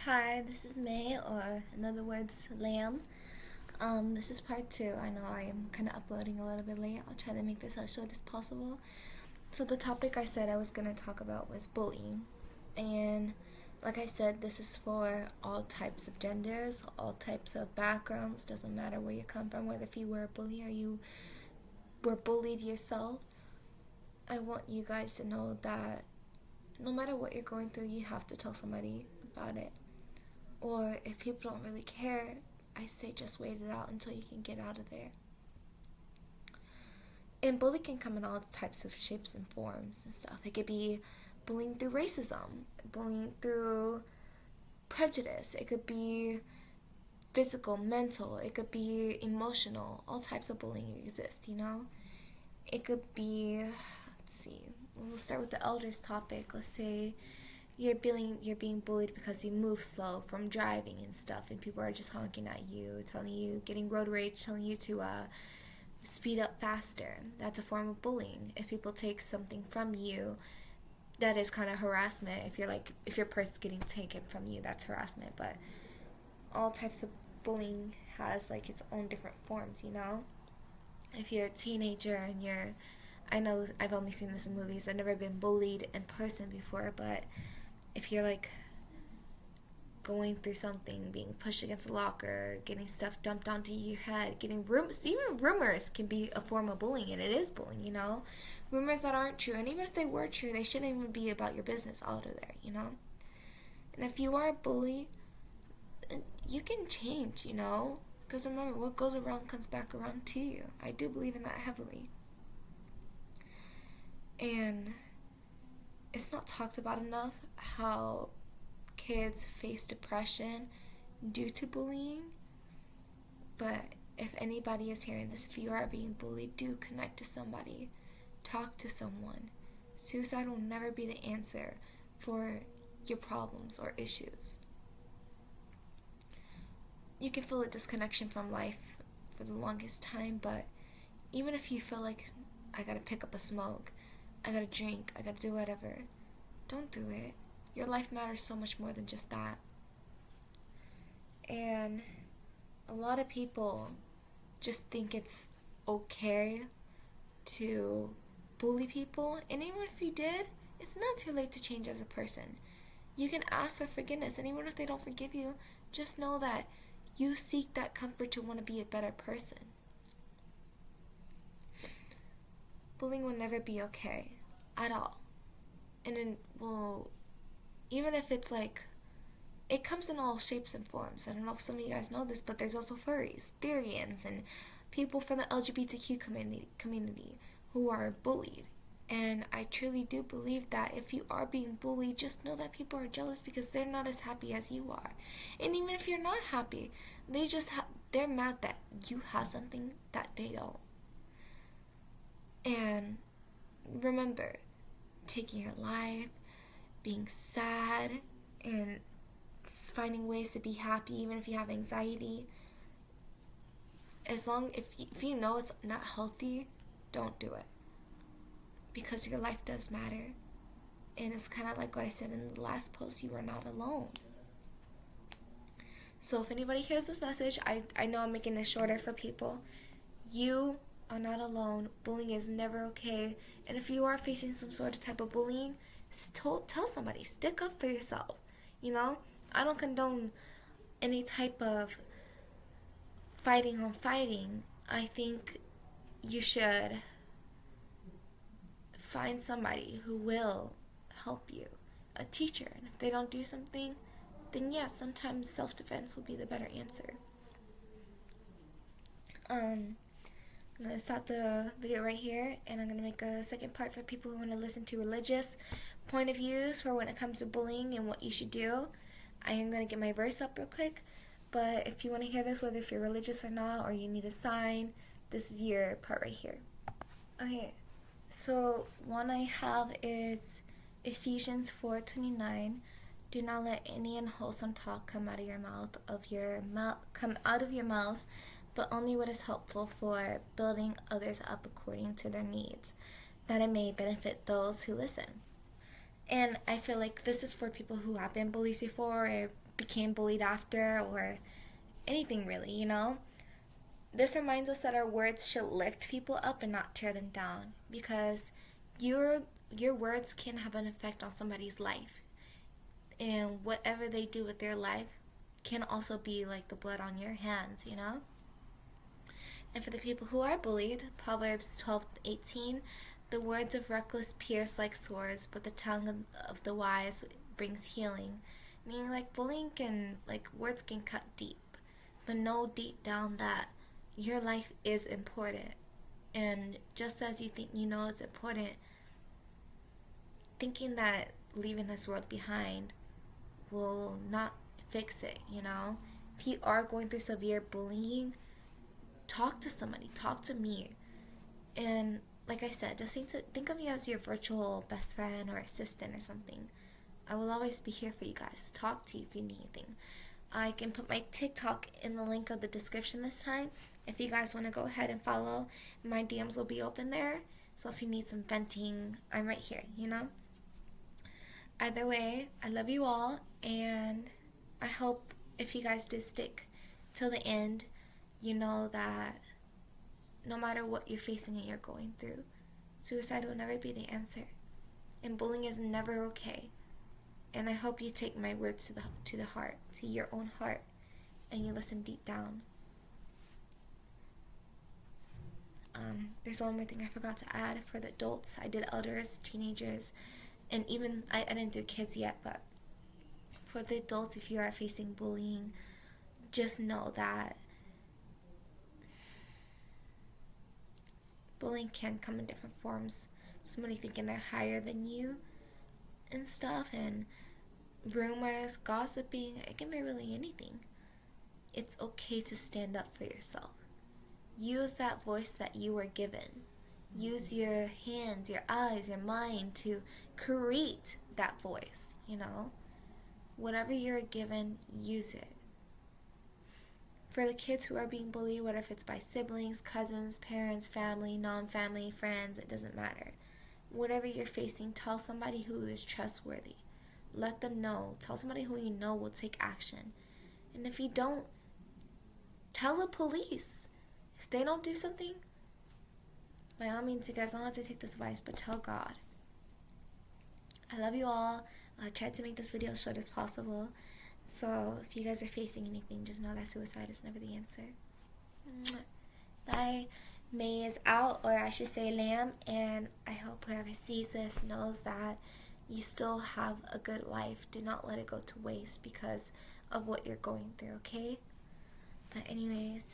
Hi, this is May, or in other words, Lamb. This is part two. I know I am kind of uploading a little bit late. I'll try to make this as short as possible. So, the topic I said I was going to talk about was bullying. And, like I said, this is for all types of genders, all types of backgrounds. Doesn't matter where you come from, whether if you were a bully or you were bullied yourself. I want you guys to know that no matter what you're going through, you have to tell somebody about it. Or if people don't really care, I say just wait it out until you can get out of there. And bullying can come in all types of shapes and forms and stuff. It could be bullying through racism, bullying through prejudice. It could be physical, mental. It could be emotional. All types of bullying exist, you know? It could be, let's see, we'll start with the elders topic. Let's say you're being bullied because you move slow from driving and stuff, and people are just honking at you, telling you, getting road rage, telling you to speed up faster. That's a form of bullying. If people take something from you, that is kind of harassment. If your purse is getting taken from you, that's harassment. But all types of bullying has like its own different forms, you know? If you're a teenager and I know I've only seen this in movies, I've never been bullied in person before, but if you're like going through something, being pushed against a locker, getting stuff dumped onto your head, getting rumors, even rumors can be a form of bullying, and it is bullying, you know? Rumors that aren't true, and even if they were true, they shouldn't even be about your business out of there, you know? And if you are a bully, you can change, you know? Because remember, what goes around comes back around to you. I do believe in that heavily. And it's not talked about enough how kids face depression due to bullying. But if anybody is hearing this, if you are being bullied, do connect to somebody. Talk to someone. Suicide will never be the answer for your problems or issues. You can feel a disconnection from life for the longest time, but even if you feel like, I gotta pick up a smoke, I gotta drink, I gotta do whatever, don't do it. Your life matters so much more than just that. And a lot of people just think it's okay to bully people, and even if you did, it's not too late to change as a person. You can ask for forgiveness, and even if they don't forgive you, just know that you seek that comfort to want to be a better person. Bullying will never be okay at all. And then, well, even if it's like, it comes in all shapes and forms. I don't know if some of you guys know this, but there's also furries, Therians, and people from the LGBTQ community who are bullied. And I truly do believe that if you are being bullied, just know that people are jealous because they're not as happy as you are. And even if you're not happy, they're mad that you have something that they don't. And remember, taking your life, being sad, and finding ways to be happy even if you have anxiety. If you know it's not healthy, don't do it. Because your life does matter. And it's kind of like what I said in the last post, you are not alone. So if anybody hears this message, I know I'm making this shorter for people. You are not alone. Bullying is never okay. And if you are facing some sort of type of bullying, tell somebody. Stick up for yourself. You know, I don't condone any type of fighting on fighting. I think you should find somebody who will help you, a teacher. And if they don't do something, then yeah, sometimes self-defense will be the better answer. I'm going to stop the video right here, and I'm going to make a second part for people who want to listen to religious point of views for when it comes to bullying and what you should do. I am going to get my verse up real quick, but if you want to hear this, whether if you're religious or not, or you need a sign, this is your part right here. Okay, so one I have is Ephesians 4:29. Do not let any unwholesome talk come out of your mouths, but only what is helpful for building others up according to their needs, that it may benefit those who listen. And I feel like this is for people who have been bullied before or became bullied after, or anything really, you know? This reminds us that our words should lift people up and not tear them down, because your words can have an effect on somebody's life, and whatever they do with their life can also be like the blood on your hands, you know? And for the people who are bullied, Proverbs 12:18, the words of reckless pierce like swords, but the tongue of the wise brings healing. Meaning, like, bullying can, like, words can cut deep, but know deep down that your life is important. And just as you think you know it's important, thinking that leaving this world behind will not fix it, you know? If you are going through severe bullying, talk to somebody, talk to me. And like I said, just think of me as your virtual best friend or assistant or something. I will always be here for you guys. Talk to you if you need anything. I can put my TikTok in the link of the description this time. If you guys want to go ahead and follow, my DMs will be open there. So if you need some venting, I'm right here, you know? Either way, I love you all, and I hope if you guys did stick till the end, you know that no matter what you're facing and you're going through, suicide will never be the answer, and bullying is never okay. And I hope you take my words to the heart, to your own heart, and you listen deep down. There's one more thing I forgot to add for the adults. I did elders, teenagers, and even I didn't do kids yet, but for the adults, if you are facing bullying, just know that bullying can come in different forms. Somebody thinking they're higher than you and stuff, and rumors, gossiping, it can be really anything. It's okay to stand up for yourself. Use that voice that you were given. Use your hands, your eyes, your mind to create that voice, you know? Whatever you're given, use it. For the kids who are being bullied, whether if it's by siblings, cousins, parents, family, non-family, friends, it doesn't matter. Whatever you're facing, tell somebody who is trustworthy. Let them know. Tell somebody who you know will take action. And if you don't, tell the police. If they don't do something, by all means, you guys don't have to take this advice, but tell God. I love you all. I tried to make this video as short as possible. So if you guys are facing anything, just know that suicide is never the answer. Bye. May is out, or I should say lamb, and I hope whoever sees this knows that you still have a good life. Do not let it go to waste because of what you're going through, okay? But anyways,